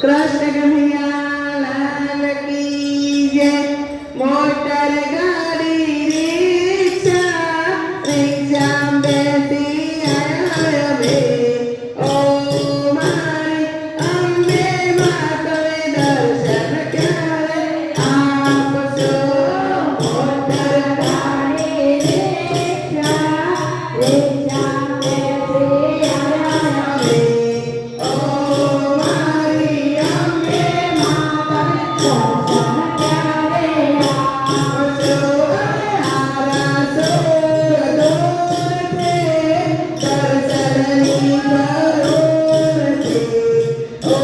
કૃષ્ણ કનૈયા લાલ કી જય. મોટર ગાડી રિક્ષા રિક્ષા બેસી આયા અમે. ઓ મારી અંબે માં તમે દર્શન ક્યારે આપશો. મોટર ગાડી રિક્ષા રિક્ષા બેસી આયા અમે. ઓ મારી અંબે માં તમે દર્શન ક્યારે આપશો. હારા સોર દોરતે દર્શનની જરૂર છે. ઓ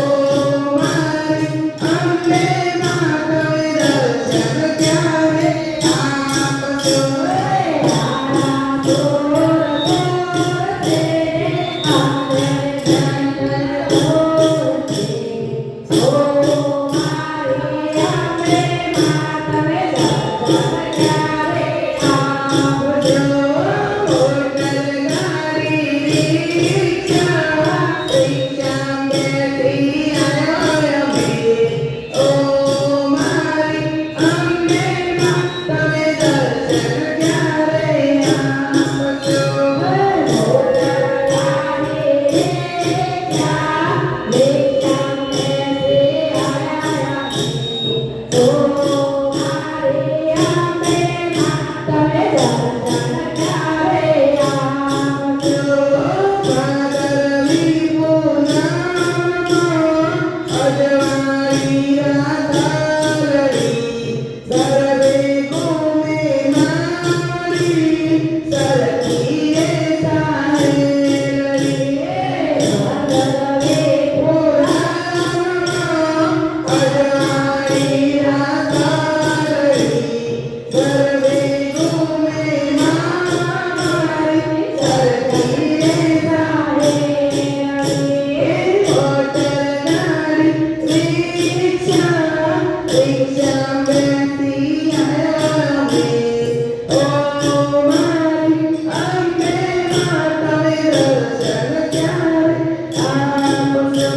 મારી અંબે માં તમે દર્શન ક્યારે આપશો. હારા સોર દોરતે દર્શનની જરૂર છે. ઓ મારી અંબે માં તમે દર્શન ક્યારે આપશો. મોટર ગાડી રિક્ષા રિક્ષા બેસી આયા અમે. ઓ મારી અંબે માં તમે દર્શન ક્યારે આપશો. મોટર ગાડી રિક્ષા રિક્ષા બેસી આયા અમે. ઓ મારી અંબે માં તમે દર્શન ક્યારે આપશો. ભાદરવી પૂનમમાં અજવાળી રાધારણી સર્વે ઘૂમે મારી સરખી સાહેલડી. ભાદરવી પૂનમમાં અજવાળી રાધારણી સર્વે ઘૂમે મારી સરખી સાહેલડી. મોટર ગાડી રિક્ષા રિક્ષા બેસી આયા અમે. ઓ મારી અંબે માં તમે દર્શન ક્યારે આપશો.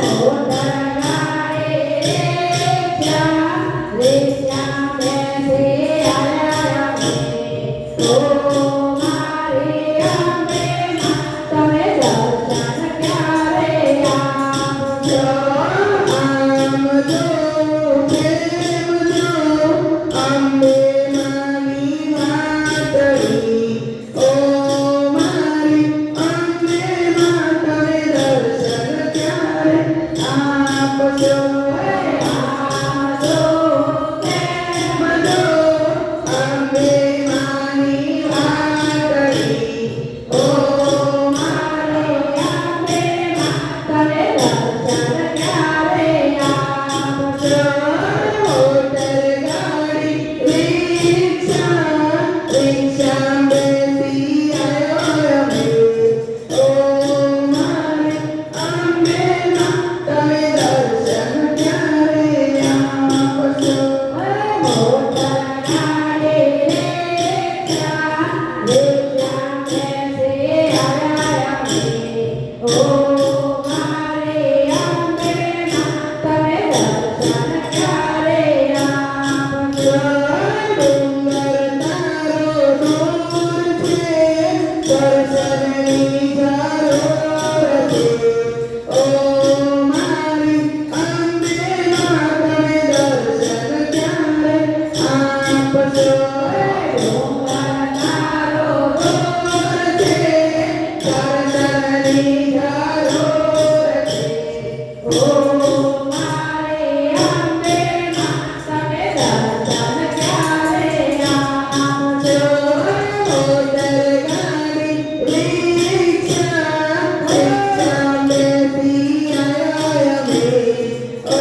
મોટર ગાડી રિક્ષા રિક્ષા બેસી આયા અમે. ઓ મારી અંબે માં તમે દર્શન ક્યારે આપશો. આમ જો પ્રેમ જો અંબે માની વાતડી. ઓ મારી અંબે માં તમે દર્શન ક્યારે આપશો. આમ જો પ્રેમ જો અંબે માની વાતડી. ઓ મારી અંબે માં તમે દર્શન ક્યારે આપશો. મોટર ગાડી રિક્ષા રિક્ષા બેસી આયા અમે. ઓ મારી અંબે માં તમે દર્શન ક્યારે આપશો. મોટર ગાડી રિક્ષા રિક્ષા બેસી આયા અમે. ઓ મારી અંબે માં તમે દર્શન ક્યારે આપશો. ડુંગર તારો દૂર છે દર્શનની જરૂર છે. ઓ મારી અંબે માં તમે દર્શન ક્યારે આપશો. ડુંગર તારો દૂર છે દર્શનની જરૂર છે. ઓ મારી અંબે માં તમે દર્શન ક્યારે આપશો. મોટર ગાડી રિક્ષા રિક્ષા બેસી આયા અમે. ઓ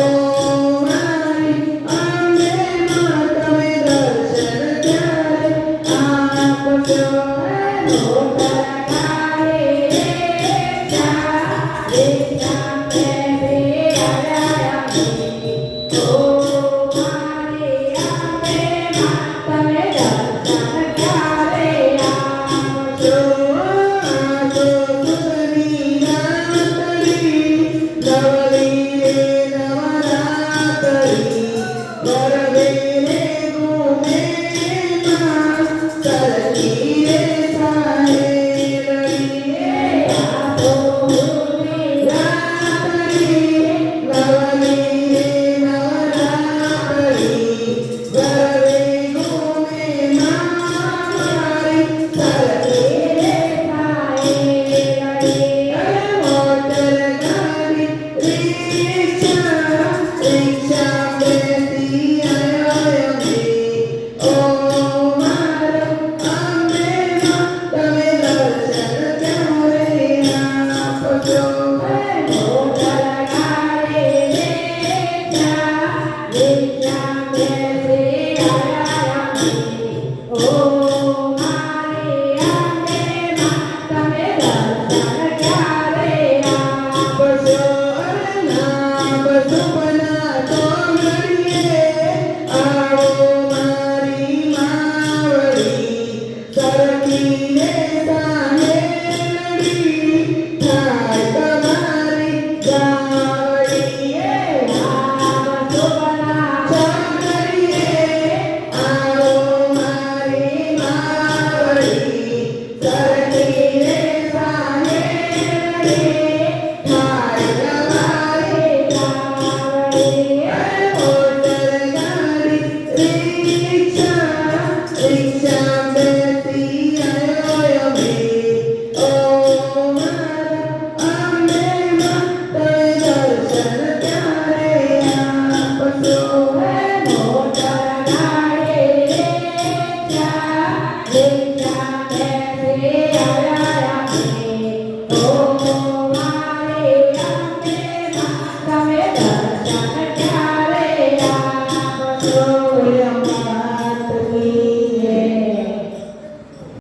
મારી અંબે માં તમે દર્શન ક્યારે આપશો. મોટર ગાડી રિક્ષા રિક્ષા બેસી આયા અમે. ઓ મારી અંબે માં તમે દર્શન ક્યારે આપશો. આજો સુરની રાતડી લવલી રે Bye.